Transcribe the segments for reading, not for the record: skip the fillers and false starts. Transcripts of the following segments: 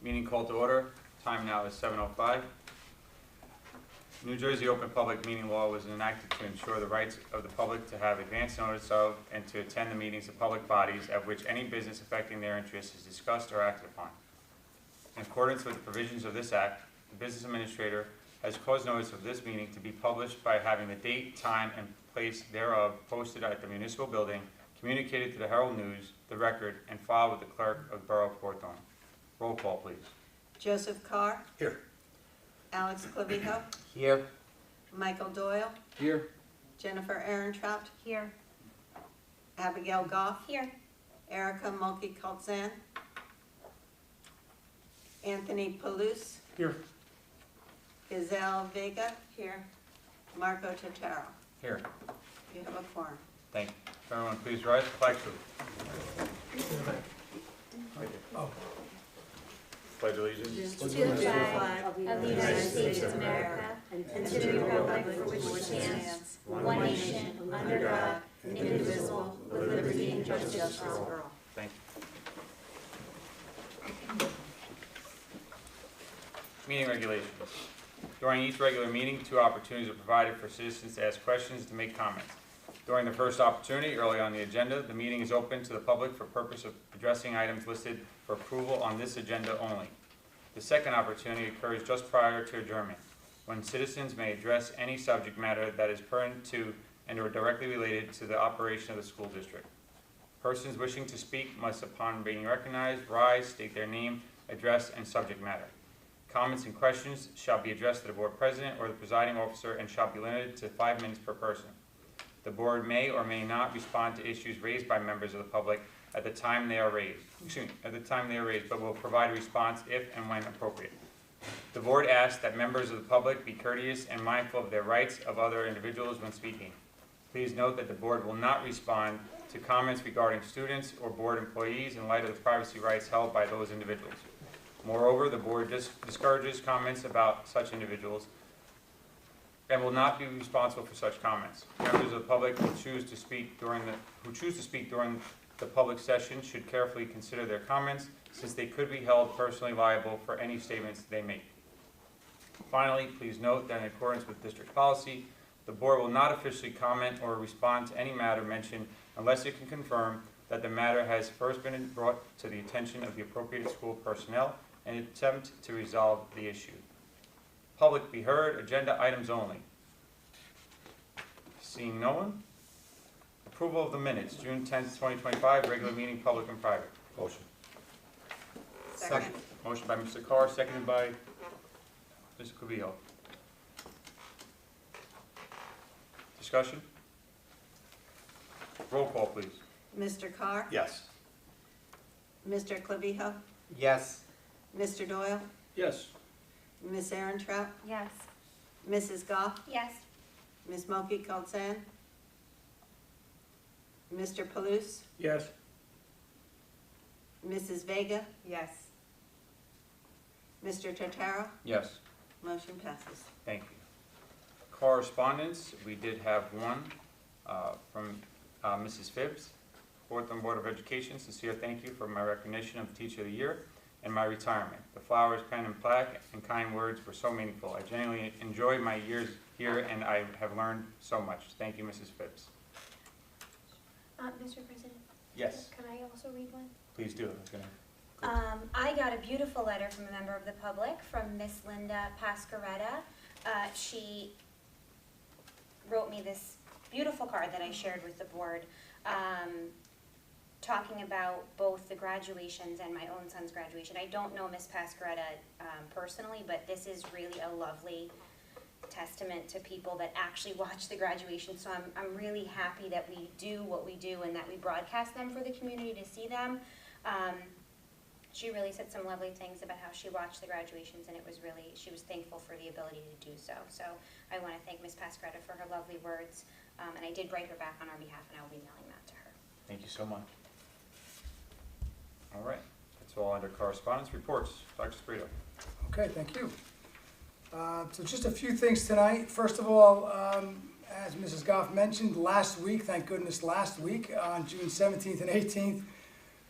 Meeting called to order. Time now is 7:05. New Jersey Open Public Meeting Law was enacted to ensure the rights of the public to have advance notice of and to attend the meetings of public bodies at which any business affecting their interests is discussed or acted upon. In accordance with the provisions of this act, the business administrator has caused notice of this meeting to be published by having the date, time, and place thereof posted at the municipal building, communicated to the Herald News, the Record, and filed with the clerk of the Borough of Hawthorne. Roll call, please. Joseph Carr, Here. Alex Clavijo, Here. Michael Doyle, Here. Jennifer Ehrentraut, Here. Abigail Goff, Here. Erica Mulkey-Colzan, Anthony Palouse, Here. Gazelle Vega, here, Marco Totaro. Here. You have a quorum. Thank you. Everyone, please rise. Flag salute. Pledge allegiance. To the flag of the United States of America and to the republic for which it stands, one nation, under God, indivisible, with liberty and justice for all. Thank you. Meeting regulations. During each regular meeting, 2 opportunities are provided for citizens to ask questions and to make comments. During the first opportunity, early on the agenda, the meeting is open to the public for purpose of addressing items listed for approval on this agenda only. The second opportunity occurs just prior to adjournment, when citizens may address any subject matter that is pertinent to and or directly related to the operation of the school district. Persons wishing to speak must, upon being recognized, rise, state their name, address, and subject matter. Comments and questions shall be addressed to the board president or the presiding officer and shall be limited to 5 minutes per person. The board may or may not respond to issues raised by members of the public at the time they are raised, but will provide a response if and when appropriate. The board asks that members of the public be courteous and mindful of their rights of other individuals when speaking. Please note that the board will not respond to comments regarding students or board employees in light of the privacy rights held by those individuals. Moreover, the board discourages comments about such individuals and will not be responsible for such comments. Members of the public who choose to speak during the public session should carefully consider their comments, since they could be held personally liable for any statements they make. Finally, please note that in accordance with district policy, the board will not officially comment or respond to any matter mentioned unless it can confirm that the matter has first been brought to the attention of the appropriate school personnel and attempt to resolve the issue. Public be heard, agenda items only. Seeing no one. Approval of the minutes, June 10th, 2025, regular meeting, public and private. Motion. Second. Motion by Mr. Carr, seconded by Mr. Clavijo. Discussion? Roll call, please. Mr. Carr, Yes. Mr. Clavijo, Yes. Mr. Doyle, Yes. Miss Ehrentraut, Yes. Mrs. Goff, Yes. Miss Mulkey-Colzan, Mr. Palouse, Yes. Mrs. Vega, Yes. Mr. Totaro. Yes. Motion passes. Thank you. Correspondence, we did have one from Mrs. Phibbs, Hawthorne Board of Education. Sincere thank you for my recognition of Teacher of the Year and my retirement. The flowers, pen, and plaque, and kind words were so meaningful. I genuinely enjoyed my years here, and I have learned so much. Thank you, Mrs. Phibbs. Mr. President, Yes, can I also read one? please do. I was gonna- I got a beautiful letter from a member of the public, from Miss Linda Pascaretta. She wrote me this beautiful card that I shared with the board, talking about both the graduations and my own son's graduation. I don't know Miss Pascaretta personally, but this is really a lovely testament to people that actually watch the graduation. So I'm really happy that we do what we do and that we broadcast them for the community to see them. She really said some lovely things about how she watched the graduations, and she was thankful for the ability to do so. So I want to thank Ms. Pascaretta for her lovely words, and I did write her back on our behalf, and I will be mailing that to her. Thank you so much. All right, that's all under correspondence. Reports, Dr. Sprito. Okay, thank you. So just a few things tonight. First of all, as Mrs. Goff mentioned, last week, thank goodness last week, on June 17th and 18th,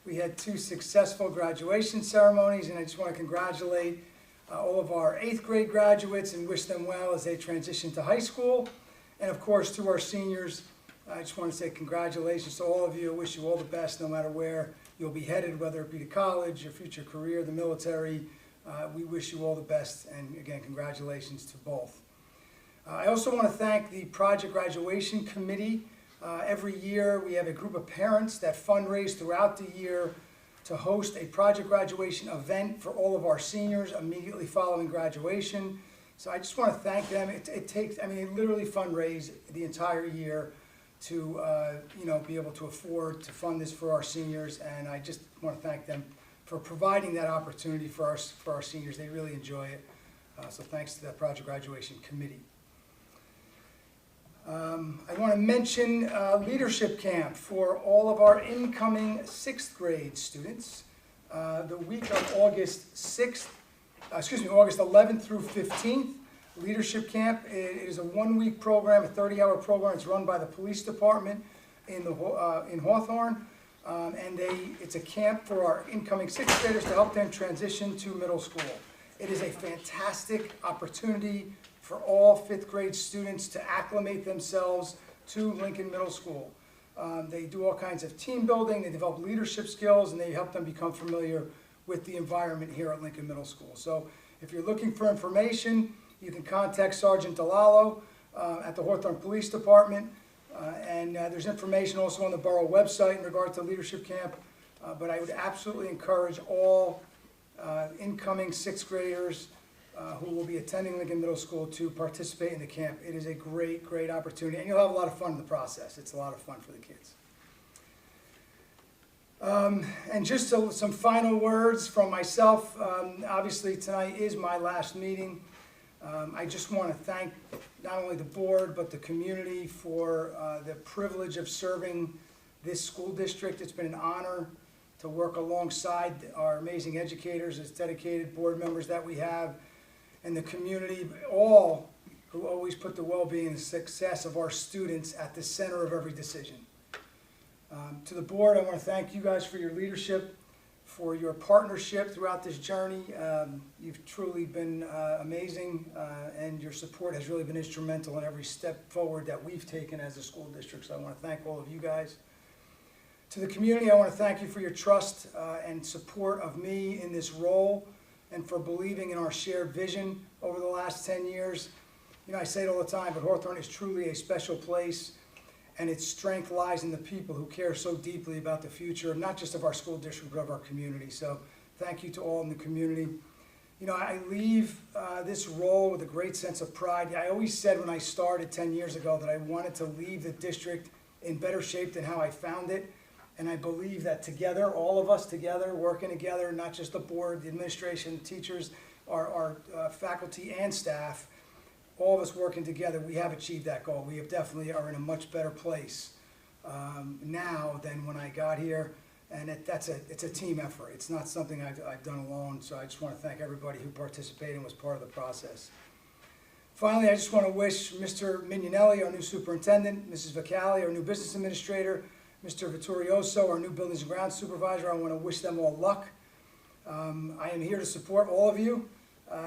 We had 2 successful graduation ceremonies, and I just want to congratulate all of our 8th grade graduates and wish them well as they transition to high school. And of course, to our seniors, I just want to say congratulations to all of you. I wish you all the best no matter where you'll be headed, whether it be to college, your future career, the military. We wish you all the best, and again, congratulations to both. I also want to thank the Project Graduation Committee. Every year, we have a group of parents that fundraise throughout the year to host a project graduation event for all of our seniors immediately following graduation. So I just want to thank them. They literally fundraise the entire year to, be able to afford to fund this for our seniors, and I just want to thank them for providing that opportunity for our seniors. They really enjoy it. So thanks to that Project Graduation Committee. I want to mention leadership camp for all of our incoming 6th grade students. The week of August 11th through 15th, leadership camp. It is a 1-week program, a 30-hour program. It's run by the police department in Hawthorne, and it's a camp for our incoming 6th graders to help them transition to middle school. It is a fantastic opportunity for all 5th grade students to acclimate themselves to Lincoln Middle School. They do all kinds of team building, they develop leadership skills, and they help them become familiar with the environment here at Lincoln Middle School. So if you're looking for information, you can contact Sergeant DeLallo at the Hawthorne Police Department, and there's information also on the borough website in regard to leadership camp, but I would absolutely encourage all incoming 6th graders who will be attending Lincoln Middle School to participate in the camp. It is a great, great opportunity, and you'll have a lot of fun in the process. It's a lot of fun for the kids. And just some final words from myself. Obviously, tonight is my last meeting. I just want to thank not only the board, but the community for the privilege of serving this school district. It's been an honor to work alongside our amazing educators, as dedicated board members that we have, and the community, all who always put the well-being and success of our students at the center of every decision. To the board, I want to thank you guys for your leadership, for your partnership throughout this journey. You've truly been amazing, and your support has really been instrumental in every step forward that we've taken as a school district, so I want to thank all of you guys. To the community, I want to thank you for your trust and support of me in this role, and for believing in our shared vision over the last 10 years. I say it all the time, but Hawthorne is truly a special place, and its strength lies in the people who care so deeply about the future, not just of our school district, but of our community. So thank you to all in the community. I leave this role with a great sense of pride. I always said when I started 10 years ago that I wanted to leave the district in better shape than how I found it. And I believe that together, all of us together, working together, not just the board, the administration, teachers, our faculty and staff, all of us working together, we have achieved that goal. We have definitely are in a much better place now than when I got here. And it's a team effort. It's not something I've done alone. So I just want to thank everybody who participated and was part of the process. Finally, I just want to wish Mr. Mignonelli, our new superintendent, Mrs. Vicali, our new business administrator, Mr. Vittorioso, our new Buildings and Grounds Supervisor. I want to wish them all luck. I am here to support all of you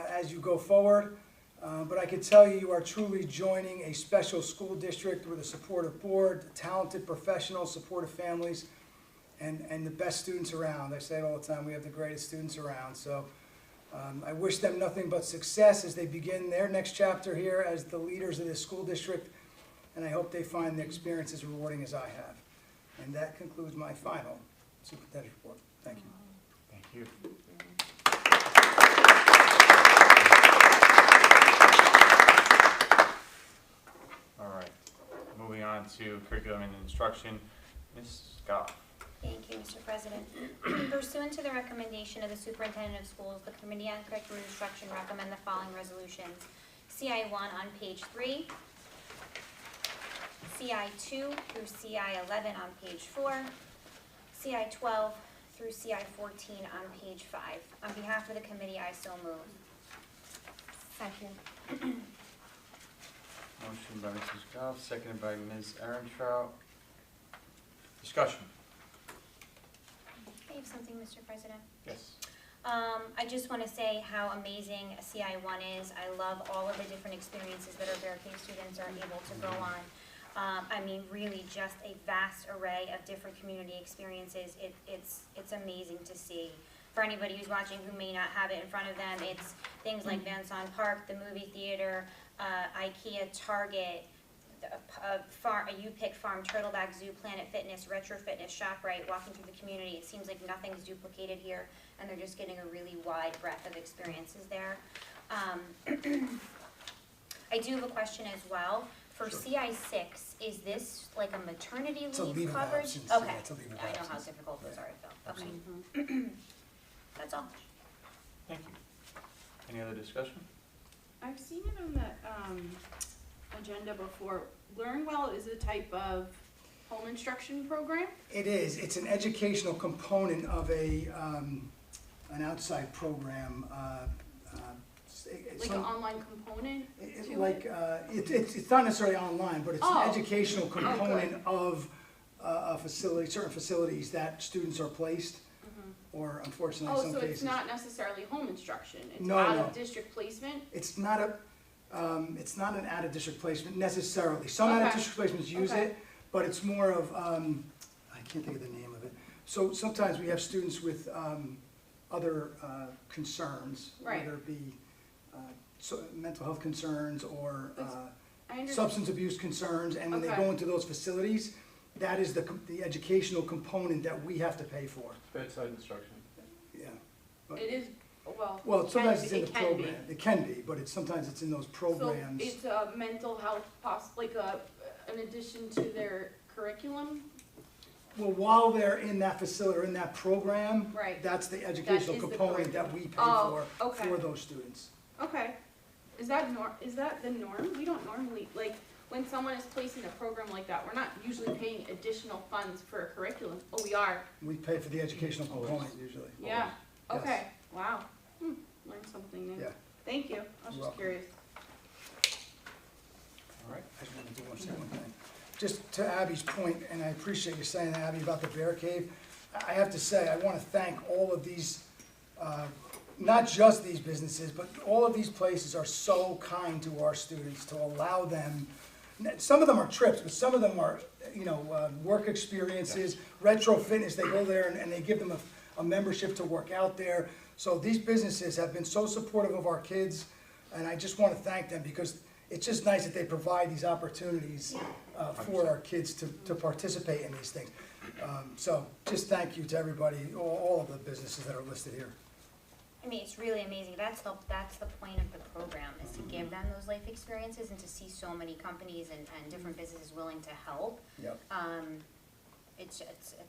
as you go forward, but I can tell you, you are truly joining a special school district with a supportive board, talented professionals, supportive families, and the best students around. I say it all the time, we have the greatest students around. So I wish them nothing but success as they begin their next chapter here as the leaders of this school district, and I hope they find the experience as rewarding as I have. And that concludes my final superintendent report. Thank you. Thank you. All right, moving on to curriculum and instruction. Ms. Scott. Thank you, Mr. President. Pursuant to the recommendation of the superintendent of schools, the Committee on Curriculum and Instruction recommend the following resolutions. CI 1 on page 3. CI 2 through CI 11 on page 4, CI 12 through CI 14 on page 5. On behalf of the committee, I so move. Second. Motion by Mrs. Goff, seconded by Ms. Ehrentraut. Discussion. I have something, Mr. President? Yes. I just want to say how amazing CI1 is. I love all of the different experiences that our Bear Cave students are able to go on. I mean, really just a vast array of different community experiences. It's amazing to see. For anybody who's watching who may not have it in front of them, it's things like Van Son Park, the movie theater, IKEA, Target, a U-Pick Farm, Turtleback Zoo, Planet Fitness, Retro Fitness, ShopRite, walking through the community. It seems like nothing's duplicated here, and they're just getting a really wide breadth of experiences there. I do have a question as well. For Sure. CI6, is this like a maternity It's a leave leave of coverage? absence, Okay, yeah, it's a leave of I know how absence. difficult those Right. are, Phil. Okay, Absolutely. that's all. Thank you. Any other discussion? I've seen it on the agenda before. LearnWell is a type of home instruction program? It is, it's an educational component of an outside program. It's Like an online component to it? It's not necessarily online, but it's Oh. an educational good. component of a facility, certain facilities that students are placed, or unfortunately in Oh, some so cases. it's not necessarily home instruction, it's No, out no. of district placement? It's not it's not an out-of-district placement necessarily. Some Okay. out-of-district placements use Okay. it, but it's more of, I can't think of the name of it. So sometimes we have students with other concerns, Right. whether it be mental health concerns or I understand. substance abuse concerns, and when they Okay. go into those facilities, that is the educational component that we have to pay for. Bedside instruction. Yeah. It is, well. Well, it sometimes can- it's in the it can be. program. It can be, but sometimes it's in those programs. So it's a mental health, like an addition to their curriculum? Well, while they're in that facility or in that program, Right. that's the educational is the component that we pay Oh, for okay. those students. Okay. Is that the norm? We don't normally, like, when someone is placed in a program like that, we're not usually paying additional funds for a curriculum. Oh, we are? We pay for the educational Always. component usually. Yeah. Yes. Okay, wow. Learned something new. Yeah. Thank you. I was You're just welcome. curious. All right. I just want to do one thing. Just to Abby's point, and I appreciate you saying, Abby, about the Bear Cave, I have to say, I want to thank all of these, not just these businesses, but all of these places are so kind to our students to allow them, some of them are trips, but some of them are, work experiences, retro fitness, they go there and they give them a membership to work out there. So these businesses have been so supportive of our kids, and I just want to thank them because it's just nice that they provide these opportunities for our kids to participate in these things. So just thank you to everybody, all of the businesses that are listed here. I mean, it's really amazing. That's the point of the program, is to give them those life experiences and to see so many companies and different businesses willing to help. Yep. It's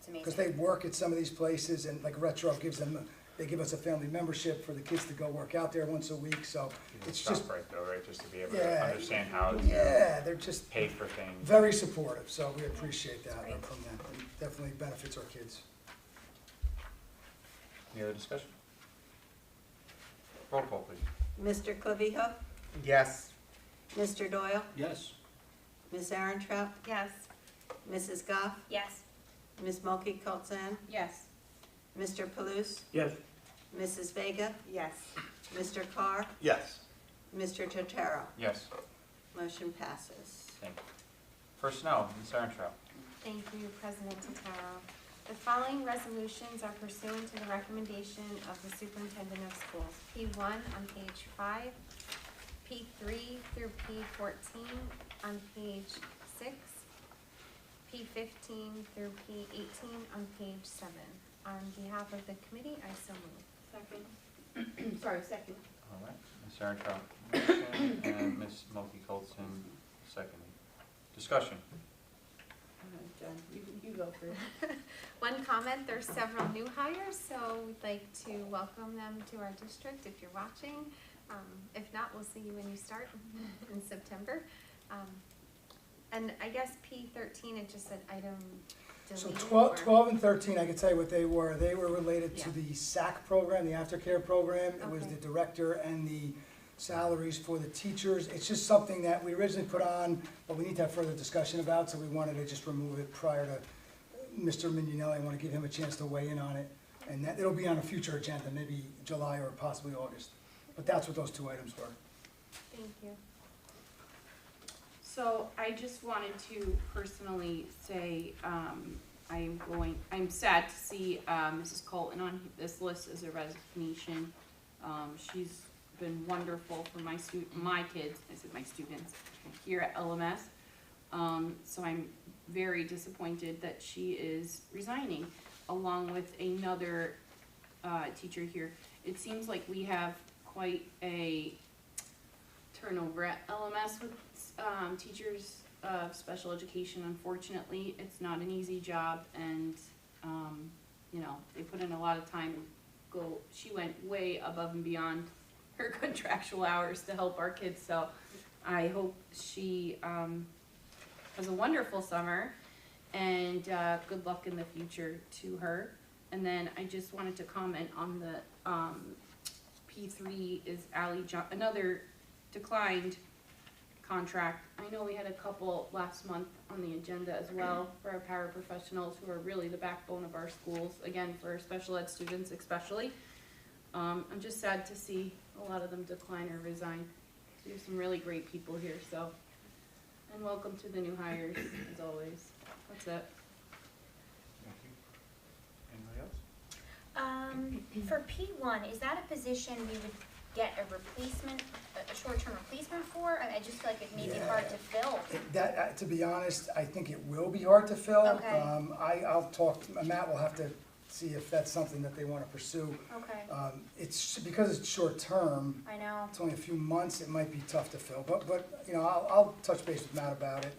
amazing. Because they work at some of these places, and like Retro gives them, they give us a family membership for the kids to go work out there once a week, so it's just, ShopRite though, right, just to be able Yeah. to understand how to yeah, they're just pay for things. very supportive, so we appreciate that Great. from them. It definitely benefits our kids. Any other discussion? Roll call, please. Mr. Clavijo? Yes. Mr. Doyle? Yes. Ms. Aarontrau? Yes. Mrs. Goff? Yes. Ms. Mulkey Coulson? Yes. Mr. Paluso? Yes. Mrs. Vega? Yes. Mr. Carr? Yes. Mr. Totaro? Yes, Motion passes. thank you. Personnel, Ms. Aarontrout. Thank you, President Totaro. The following resolutions are pursuant to the recommendation of the Superintendent of Schools. P1 on page 5, P3 through P14 on page 6, P15 through P18 on page 7. On behalf of the committee, I so move. Second. Sorry, second. All right, Ms. Aarontrout, motion, and Ms. Mulkey Coulson, seconded. Discussion. Jen, you go first. One comment, there's several new hires, so we'd like to welcome them to our district if you're watching. If not, we'll see you when you start in September. And I guess P13, it just said item So deleted. 12 and 13, I can tell you what they were. They were related to Yeah. the SAC program, the aftercare program. It was Okay. the director and the salaries for the teachers. It's just something that we originally put on, but we need to have further discussion about, so we wanted to just remove it prior to Mr. Mignonelli. I want to give him a chance to weigh in on it. And that, it'll be on a future agenda, maybe July or possibly August. But that's what those two items were. Thank you. So I just wanted to personally say, I'm sad to see, Mrs. Colton on this list as a resignation. She's been wonderful for my kids, I said my students, here at LMS. So I'm very disappointed that she is resigning, along with another, teacher here. It seems like we have quite a turnover at LMS with, teachers of special education. Unfortunately, it's not an easy job, and, you know, they put in a lot of time. She went way above and beyond her contractual hours to help our kids, so I hope she, has a wonderful summer, and, good luck in the future to her. And then I just wanted to comment on the, P3 is another declined contract. I know we had a couple last month on the agenda as well for our paraprofessionals, who are really the backbone of our schools, again, for special ed students especially. I'm just sad to see a lot of them decline or resign. We have some really great people here, so. And welcome to the new hires, as always. That's it. Thank you. Anybody else? For P1, is that a position we would get a replacement, a short-term replacement for? I just feel like it may be hard to fill. That, to be honest, I think it will be hard to fill. Okay. I'll talk, Matt will have to see if that's something that they wanna pursue. Okay, It's, because it's short-term, I know. it's only a few months, it might be tough to fill, but, you know, I'll touch base with Matt about it.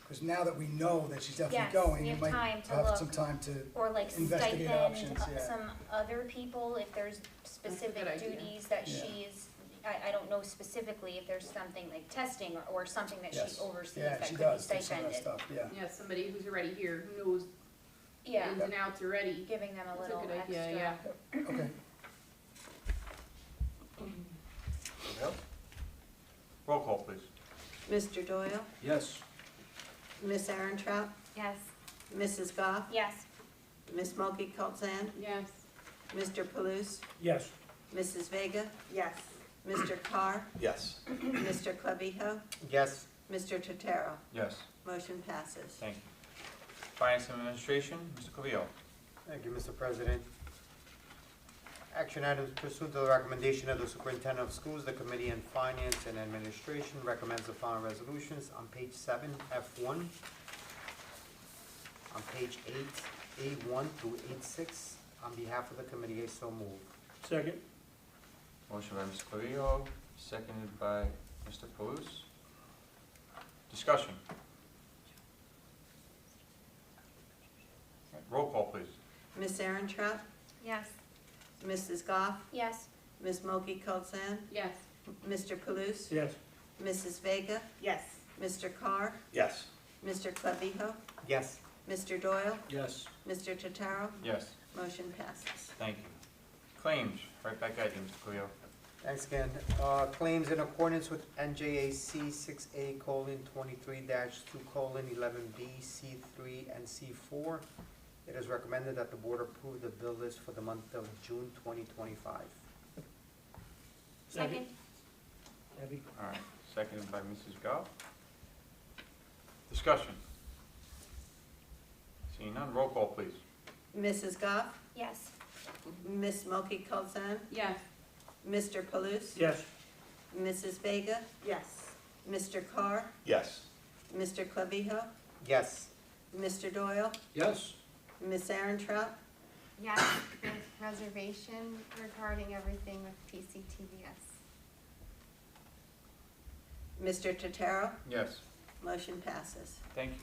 Because now that we know that she's definitely Yes, going, we you have might time to have look. some time to, Or like Investigate stipend options, yeah. some other people, if there's specific idea. duties that Yeah. she's, I don't know specifically if there's something like testing or something that Yes. she oversees yeah, that she could be does do some of that stipended. stuff, yeah. Yeah, somebody who's already here, who knows the Yeah, ins and outs already. giving them a That's little a good extra. idea, yeah. Okay. Anybody else? Roll call, please. Mr. Doyle? Yes. Miss Aaron-Trout? Yes. Mrs. Goff? Yes, Miss Mulkey Coulson? Yes. Mr. Palooz? Yes. Mrs. Vega? Yes. Mr. Carr? Yes. Mr. Clavijo? Yes. Mr. Totaro? Yes. Motion passes. Thank you. Finance and Administration, Mr. Cavio. Thank you, Mr. President. Action items pursuant to the recommendation of the Superintendent of Schools, the Committee on Finance and Administration recommends the following resolutions on page 7, F1, on page 8, A1 through 8.6. On behalf of the committee, I so move. Second. Motion by Mr. Cavio, seconded by Mr. Palooz. Discussion. Roll call, please. Miss Aaron-Trout? Yes. Mrs. Goff? yes, Miss Mulkey Coulson? Yes. Mr. Palooz? Yes. Mrs. Vega? Yes. Mr. Carr? Yes. Mr. Clavijo? Yes. Mr. Doyle? Yes. Mr. Totaro? Yes. Motion passes. Thank you. Claims, right back at you, Mr. Cavio. Thanks again. Claims in accordance with NJAC 6A:23-2:11B, C3, and C4. It is recommended that the board approve the bill list for the month of June 2025. second, Debbie? All right, seconded by Mrs. Goff. Discussion. Seeing none, roll call, please. Mrs. Goff? yes, Miss Mulkey Coulson? Yes. Mr. Palooz? Yes. Mrs. Vega? Yes. Mr. Carr? Yes. Mr. Clavijo? Yes. Mr. Doyle? Yes. Miss Aaron-Trout? Yes, with reservation regarding everything with PCTVS. Mr. Totaro? Yes. Motion passes. Thank you.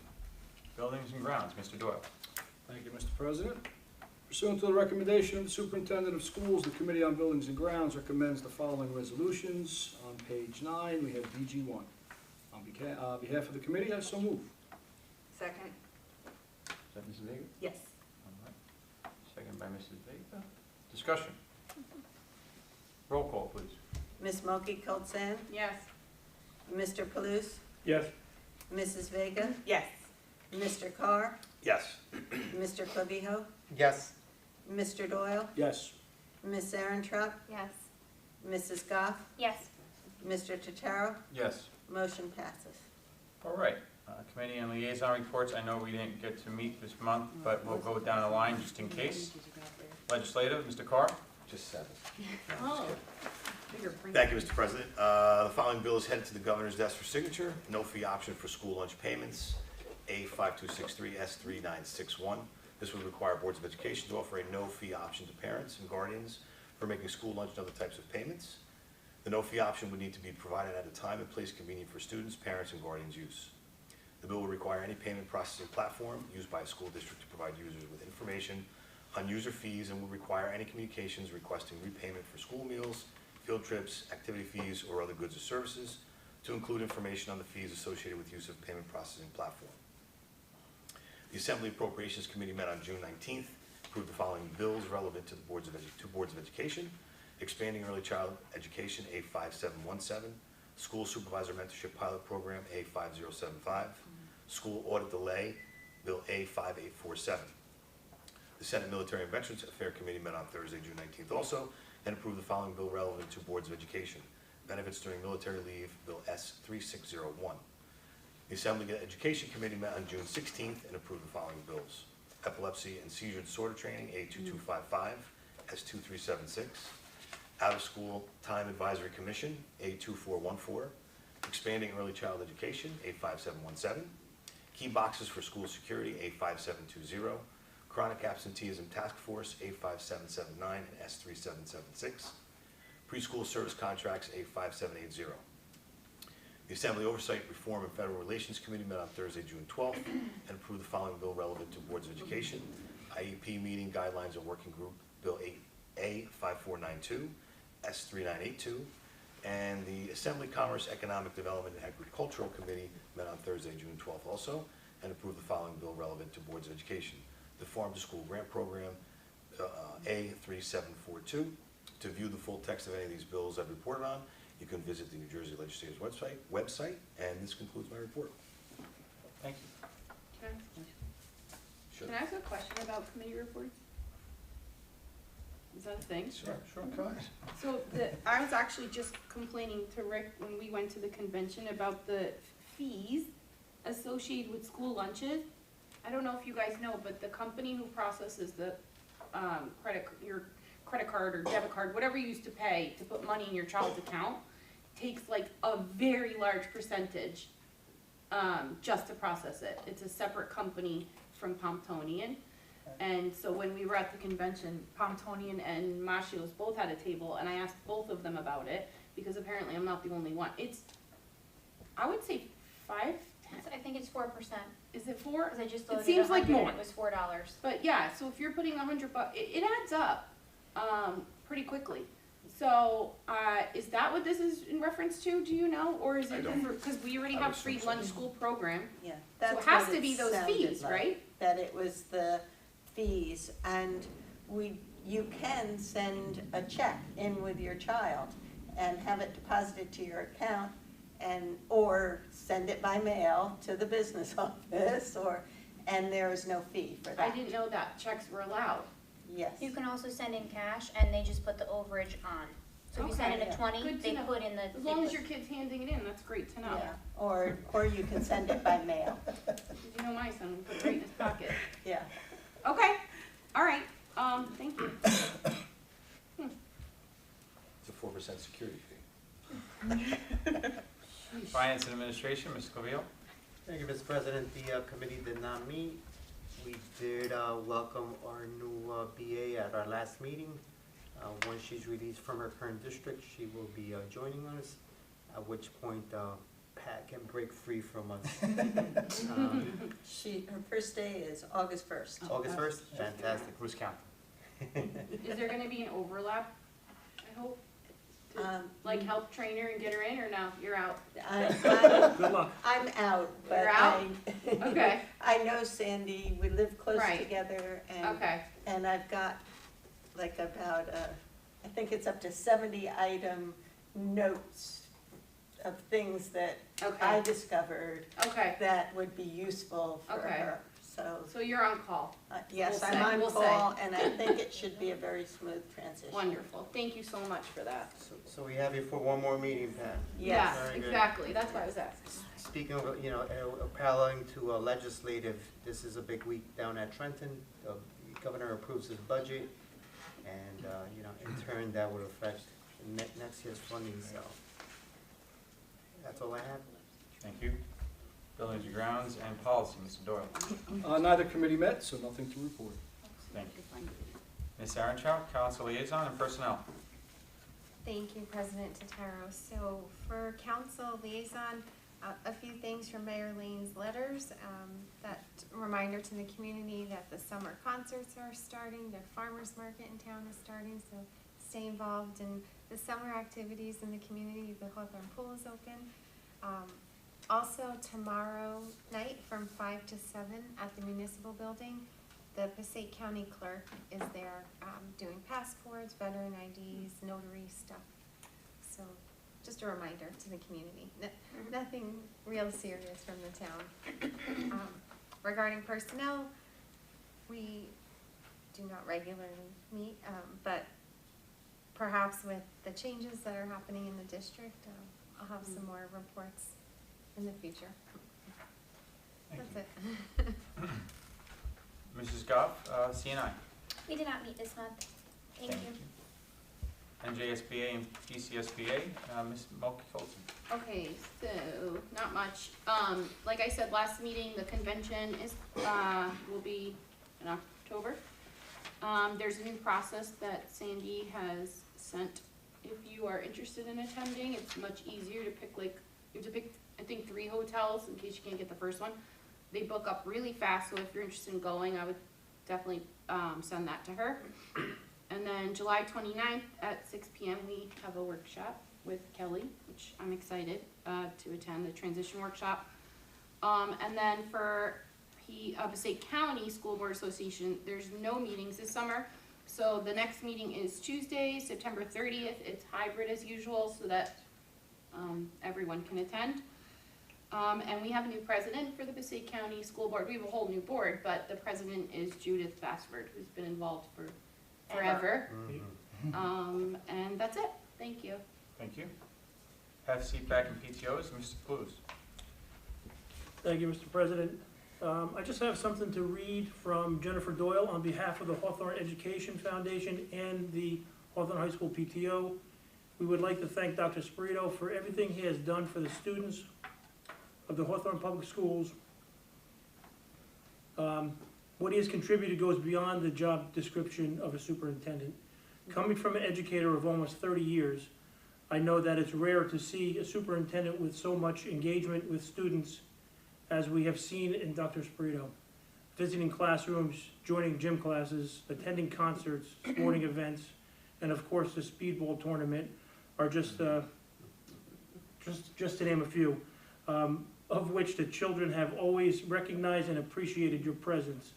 Buildings and Grounds, Mr. Doyle. Thank you, Mr. President. Pursuant to the recommendation of the Superintendent of Schools, the Committee on Buildings and Grounds recommends the following resolutions. On page 9, we have DG1. On behalf of the committee, I so move. Second. Is that Mrs. Vega? Yes. All right. Seconded by Mrs. Vega. Discussion. Roll call, please. Miss Mulkey Coulson? Yes. Mr. Palooz? Yes. Mrs. Vega? Yes. Mr. Carr? Yes. Mr. Clavijo? Yes. Mr. Doyle? Yes. Ms. Aaron Yes. Mrs. Goff? Yes. Mr. Tataro? Yes. Motion passes. All right, committee and liaison reports, I know we didn't get to meet this month, but we'll go down the line just in case. Legislative, Mr. Carr? Just 7. Oh. Bigger print. Thank you, Mr. President. The following bill is headed to the governor's desk for signature. No fee option for school lunch payments, A5263 S3961. This would require boards of education to offer a no fee option to parents and guardians for making school lunch and other types of payments. The no fee option would need to be provided at a time and place convenient for students, parents, and guardians' use. The bill will require any payment processing platform used by a school district to provide users with information on user fees, and will require any communications requesting repayment for school meals, field trips, activity fees, or other goods or services, to include information on the fees associated with use of payment processing platform. The Assembly Appropriations Committee met on June 19th, approved the following bills relevant to the boards of education: expanding early child education, A5717, school supervisor mentorship pilot program, A5075, school audit delay, Bill A5847. The Senate Military and Veterans Affairs Committee met on Thursday, June 19th also, and approved the following bill relevant to boards of education: benefits during military leave, Bill S3601. The Assembly Education Committee met on June 16th and approved the following bills: epilepsy and seizure disorder training, A2255, S2376, out-of-school time advisory commission, A2414, expanding early child education, A5717, key boxes for school security, A5720, chronic absenteeism task force, A5779 and S3776, preschool service contracts, A5780. The Assembly Oversight, Reform, and Federal Relations Committee met on Thursday, June 12th, and approved the following bill relevant to boards of education: IEP meeting guidelines and working group, Bill A5492, S3982, and the Assembly Commerce, Economic Development, and Agricultural Committee met on Thursday, June 12th also, and approved the following bill relevant to boards of education: the Farm to School Grant Program, A3742. To view the full text of any of these bills I've reported on, you can visit the New Jersey Legislature's website, and this concludes my report. Thank you. Sure. Can I ask a question about committee reports? Is that a thing? Sure. Go ahead. So I was actually just complaining to Rick when we went to the convention about the fees associated with school lunches. I don't know if you guys know, but the company who processes the your credit card or debit card, whatever you use to pay to put money in your child's account, takes like a very large percentage just to process it. It's a separate company from Pomptonian. And so when we were at the convention, Pomptonian and Mashios both had a table, and I asked both of them about it, because apparently I'm not the only one. It's, I would say 5, 10, I think it's 4%, is it 4? because I just It loaded seems like 100 more. and it was $4. But yeah, so if you're putting $100, it adds up pretty quickly. So is that what this is in reference to? Do you know, or is I it don't. because we already I have would free assume so. lunch school program? Yeah, So that's it has what to be those sounded fees, like, right? That it was the fees, and you can send a check in with your child and have it deposited to your account, or send it by mail to the business office, and there is no fee for I that. didn't know that checks were allowed. Yes. You can also send in cash, and they just put the overage on. So if you send in Okay. a 20, Good to they know. put in the. As they long as put- your kid's handing it in, that's great to know. Yeah, or you can send it by mail, You know my son would put it right in his pocket. yeah. Okay, all right, thank you. It's a 4% security fee. Finance and Administration, Ms. Clavio? Thank you, Mr. President. The committee did not meet. We did welcome our new BA at our last meeting. Once she's released from her current district, she will be joining us, at which point Pat can break free from us. Her first day is August 1st. August 1st? Fantastic. Who's counting? Is there gonna be an overlap, I hope? To, like help train her and get her in, or no, you're out? Good luck. I'm out, but You're out? Okay, I know Sandy, we live close Right. together, okay, and I've got like about, I think it's up to 70 item notes of things that I okay, discovered okay. that would be useful for Okay. her. So you're on call. Yes, We'll I'm say- on we'll call, and I think it should be a very smooth transition. Wonderful. Thank you so much for that. So we have you for one more meeting, Pat. Yes. Very good. Exactly. That's why I was asking. Speaking of, paralleling to legislative, this is a big week down at Trenton. The governor approves his budget, and, in turn, that would affect next year's funding, so. That's all I have. Thank you. Buildings and Grounds and Policy, Mr. Doyle. Neither committee met, so nothing to report. Thank you. Ms. Aaronchow, Council Liaison and Personnel. Thank you, President Totaro. So for council liaison, a few things from Mayor Lane's letters. That reminder to the community that the summer concerts are starting, the farmer's market in town is starting, so stay involved in the summer activities in the community. The Hawthorne Pool is open. Also tomorrow night from 5 to 7 at the municipal building, the Passaic County clerk is there doing passports, veteran IDs, notary stuff. So just a reminder to the community. Nothing real serious from the town. Regarding personnel, we do not regularly meet, but perhaps with the changes that are happening in the district, I'll have some more reports in the future. Thank That's you. it. Mrs. Goff, CNI. We did not meet this month. Thank you. NJSBA and PCSBA, Ms. Mulkey-Colton. Okay, so not much. Like I said last meeting, the convention is will be in October. There's a new process that Sandy has sent. If you are interested in attending, it's much easier to pick you have to pick I think 3 hotels in case you can't get the first one. They book up really fast, so if you're interested in going, I would definitely send that to her. And then July 29th at 6 p.m. we have a workshop with Kelly, which I'm excited to attend, the transition workshop. And then for Passaic County School Board Association, there's no meetings this summer. So the next meeting is Tuesday, September 30th. It's hybrid as usual so that everyone can attend. And we have a new president for the Passaic County School Board. We have a whole new board, but the president is Judith Bassford, who's been involved for forever. And that's it. Thank you. Thank you. Have seat back in PTOs, Mr. Clues. Thank you, Mr. President. I just have something to read from Jennifer Doyle on behalf of the Hawthorne Education Foundation and the Hawthorne High School PTO. We would like to thank Dr. Spirito for everything he has done for the students of the Hawthorne Public Schools. What he has contributed goes beyond the job description of a superintendent. Coming from an educator of almost 30 years, I know that it's rare to see a superintendent with so much engagement with students as we have seen in Dr. Spirito. Visiting classrooms, joining gym classes, attending concerts, sporting events, and of course the speedball tournament are just to name a few, of which the children have always recognized and appreciated your presence.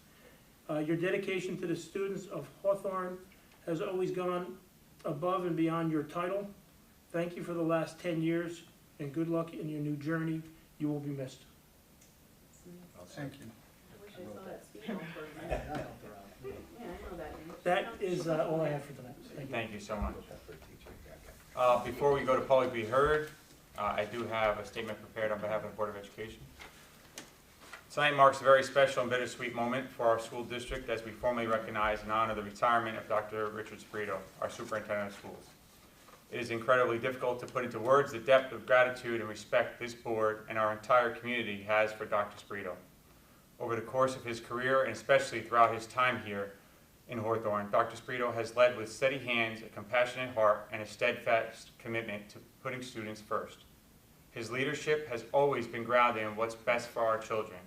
Your dedication to the students of Hawthorne has always gone above and beyond your title. Thank you for the last 10 years, and good luck in your new journey. You will be missed. Thank you. I wish I saw that speedo for a minute. Yeah, I know that name. That is all I have for tonight. Thank you. Thank you so much. Before we go to public be heard, I do have a statement prepared on behalf of the Board of Education. Tonight marks a very special and bittersweet moment for our school district as we formally recognize and honor the retirement of Dr. Richard Spirito, our superintendent of schools. It is incredibly difficult to put into words the depth of gratitude and respect this board and our entire community has for Dr. Spirito. Over the course of his career, and especially throughout his time here in Hawthorne, Dr. Spirito has led with steady hands, a compassionate heart, and a steadfast commitment to putting students first. His leadership has always been grounded in what's best for our children,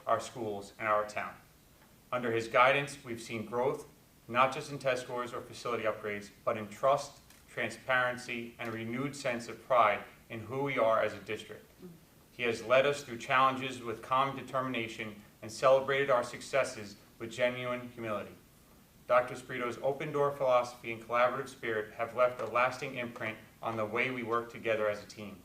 our schools, and our town. Under his guidance, we've seen growth, not just in test scores or facility upgrades, but in trust, transparency, and a renewed sense of pride in who we are as a district. He has led us through challenges with calm determination and celebrated our successes with genuine humility. Dr. Spirito's open-door philosophy and collaborative spirit have left a lasting imprint on the way we work together as a team.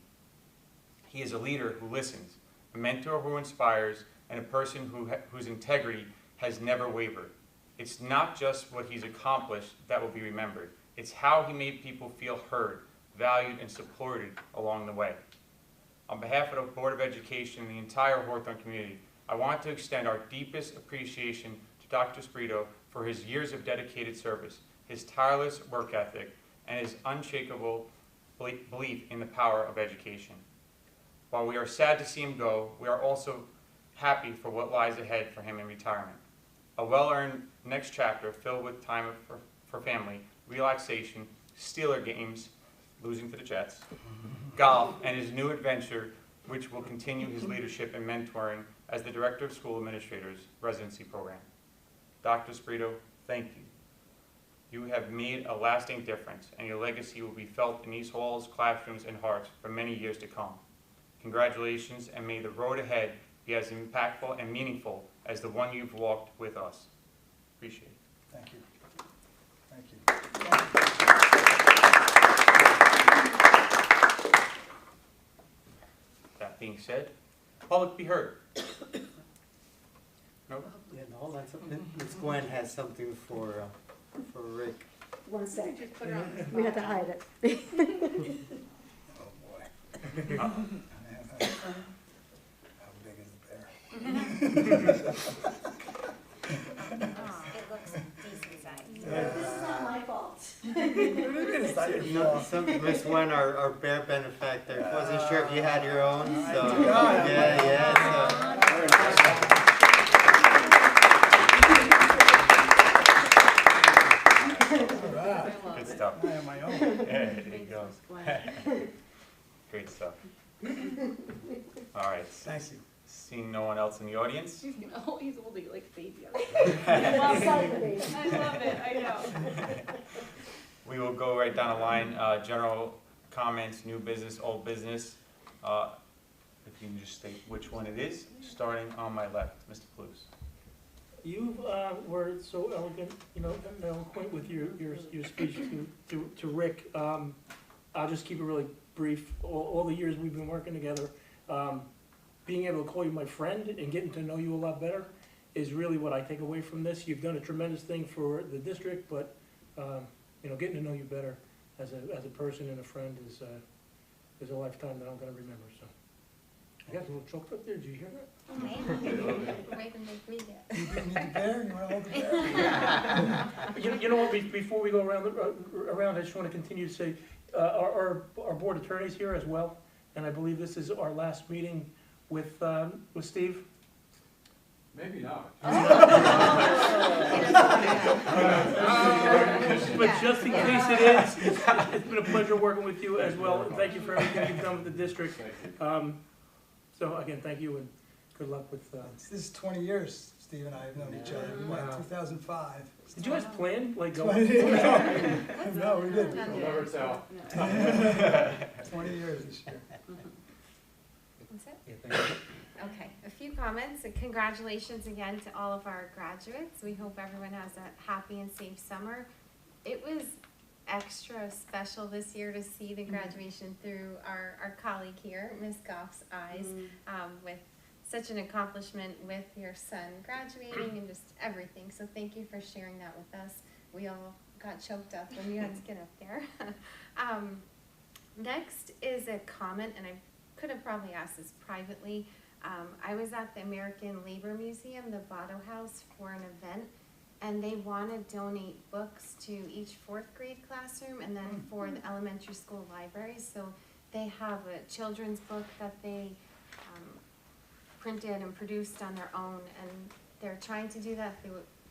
He is a leader who listens, a mentor who inspires, and a person whose integrity has never wavered. It's not just what he's accomplished that will be remembered. It's how he made people feel heard, valued, and supported along the way. On behalf of the Board of Education and the entire Hawthorne community, I want to extend our deepest appreciation to Dr. Sprito for his years of dedicated service, his tireless work ethic, and his unshakable belief in the power of education. While we are sad to see him go, we are also happy for what lies ahead for him in retirement. A well-earned next chapter filled with time for family, relaxation, Steeler games, losing to the Jets, golf, and his new adventure, which will continue his leadership and mentoring as the Director of School Administrators Residency Program. Dr. Sprito, thank you. You have made a lasting difference, and your legacy will be felt in these halls, classrooms, and hearts for many years to come. Congratulations, and may the road ahead be as impactful and meaningful as the one you've walked with us. Appreciate it. Thank you. Thank you. That being said, public be heard. No? Yeah, no, hold on, Ms. Gwen has something for Rick. One sec, Just put her on the we had to spot. hide it. Oh, boy. How big is the bear? It looks decent sized. This is not my fault. It's not your You know, fault. some, Miss Gwen, our bear benefactor, wasn't sure if you had your own, so. I do not. Yeah, so. All right. Good stuff. I have my own. Yeah, there you Thanks, go. Miss Gwen. Great stuff. All right, Thank you. seeing no one else in the audience, He's holding it like a baby. Well, sorry, baby. I love it, I know. we will go right down the line, general comments, new business, old business. If you can just state which one it is, starting on my left, Mr. Clues. You were so elegant, eloquent with your speech to Rick. I'll just keep it really brief. All the years we've been working together, being able to call you my friend and getting to know you a lot better is really what I take away from this. You've done a tremendous thing for the district, but getting to know you better as a person and a friend is a lifetime that I'm going to remember. So I got a little choked up there. Did you hear that? Oh, man. Make them make me get. You need the bear? You want to hold the bear? You know what? Before we go around, I just want to continue to say our board attorney's here as well, and I believe this is our last meeting with Steve. Maybe not. But just in case it is, it's been a pleasure working with you as well. And thank you for everything you've done with the district. So again, thank you and good luck with. This is 20 years, Steve and I have known each other. We met in Wow. 2005. Did you guys plan like go? 20 years. No, we didn't. We'll never tell. 20 years this year. That's it? Okay, a few comments and congratulations again to all of our graduates. We hope everyone has a happy and safe summer. It was extra special this year to see the graduation through our colleague here, Ms. Goff's eyes, with such an accomplishment with your son graduating and just everything. So thank you for sharing that with us. We all got choked up when you had to get up there. Next is a comment, and I could have probably asked this privately. I was at the American Labor Museum, the Botto House, for an event, and they want to donate books to each 4th grade classroom and then for the elementary school libraries. So they have a children's book that they printed and produced on their own, and they're trying to do that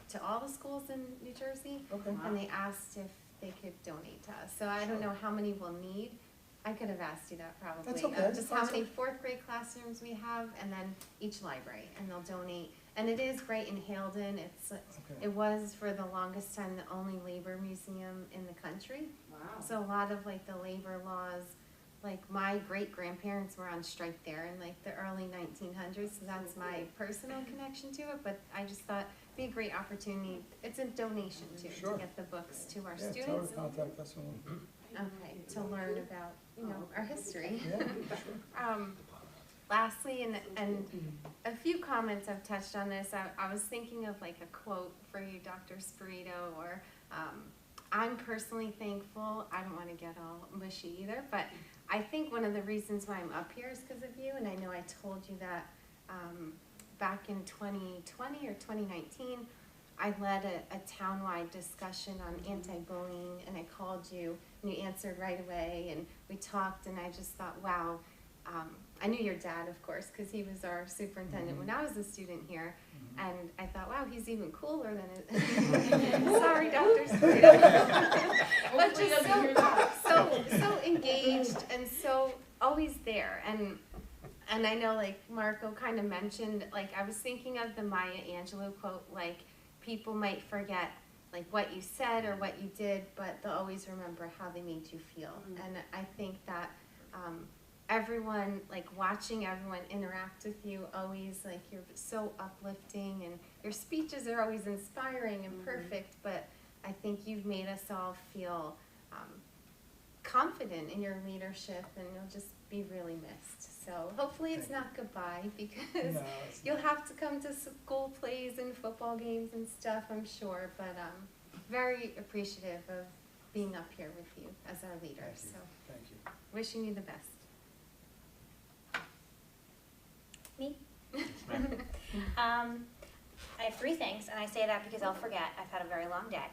to all the schools in New Jersey. Okay. And they asked if they could donate to us. So I don't know how many we'll need. I could have asked you that probably. That's okay. Just how many 4th grade classrooms we have, and then each library, and they'll donate. And it is right in Haledon. It was for the longest time the only labor museum in the country. Wow. So a lot of like the labor laws, like my great-grandparents were on strike there in like the early 1900s, so that's my personal connection to it, but I just thought it'd be a great opportunity. It's a donation too, Sure. to get the books to our Yeah, tell her students. to contact us when Okay, to learn about, our history. Yeah, sure. lastly, and a few comments have touched on this, I was thinking of like a quote for you, Dr. Spirito, or I'm personally thankful. I don't want to get all mushy either, but I think one of the reasons why I'm up here is because of you, and I know I told you that back in 2020 or 2019, I led a town-wide discussion on anti-bullying, and I called you, and you answered right away, and we talked, and I just thought, wow, I knew your dad, of course, because he was our superintendent when I was a student here, and I thought, wow, he's even cooler than sorry, Dr. Spirito. But just so engaged and so always there, and I know, like Marco kind of mentioned, like I was thinking of the Maya Angelou quote, like people might forget like what you said or what you did, but they'll always remember how they made you feel. And I think that everyone, like watching everyone interact with you, always like you're so uplifting, and your speeches are always inspiring and perfect, but I think you've made us all feel confident in your leadership, and you'll just be really missed. So hopefully it's not goodbye, because you'll have to come to school plays and football games and stuff, I'm sure, but very appreciative of being up here with you as our leader. So Thank you. wishing you the best. Me? I have three things, and I say that because I'll forget. I've had a very long day.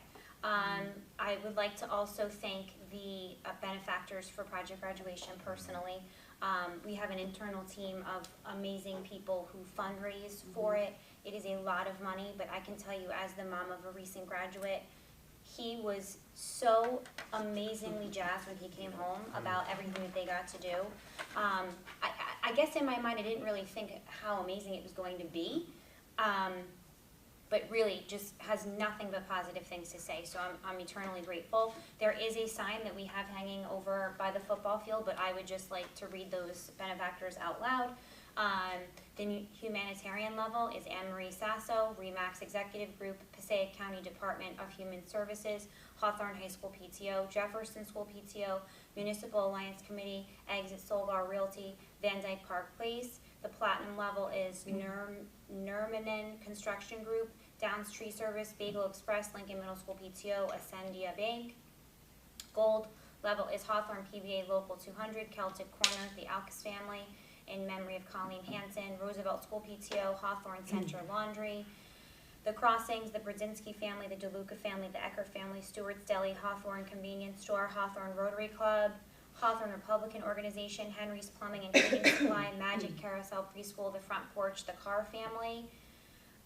I would like to also thank the benefactors for Project Graduation personally. We have an internal team of amazing people who fundraise for it. It is a lot of money, but I can tell you, as the mom of a recent graduate, he was so amazingly jazzed when he came home about everything that they got to do. I guess in my mind I didn't really think how amazing it was going to be, but really just has nothing but positive things to say, so I'm eternally grateful. There is a sign that we have hanging over by the football field, but I would just like to read those benefactors out loud. The humanitarian level is Anne Marie Sasso, REMAX Executive Group, Passaic County Department of Human Services, Hawthorne High School PTO, Jefferson School PTO, Municipal Alliance Committee, Exit Solgar Realty, Van Dyke Park Place. The platinum level is Nurmanen Construction Group, Downs Tree Service, Bagel Express, Lincoln Middle School PTO, Ascendia Bank. Gold level is Hawthorne PBA Local 200, Celtic Corner, the Alkes family, in memory of Colleen Hansen, Roosevelt School PTO, Hawthorne Center Laundry, the Crossings, the Brzezinski family, the DeLuca family, the Ecker family, Stewart's Deli, Hawthorne Convenience Store, Hawthorne Rotary Club, Hawthorne Republican Organization, Henry's Plumbing and Heating Supply, Magic Carousel Preschool, the Front Porch, the Carr family,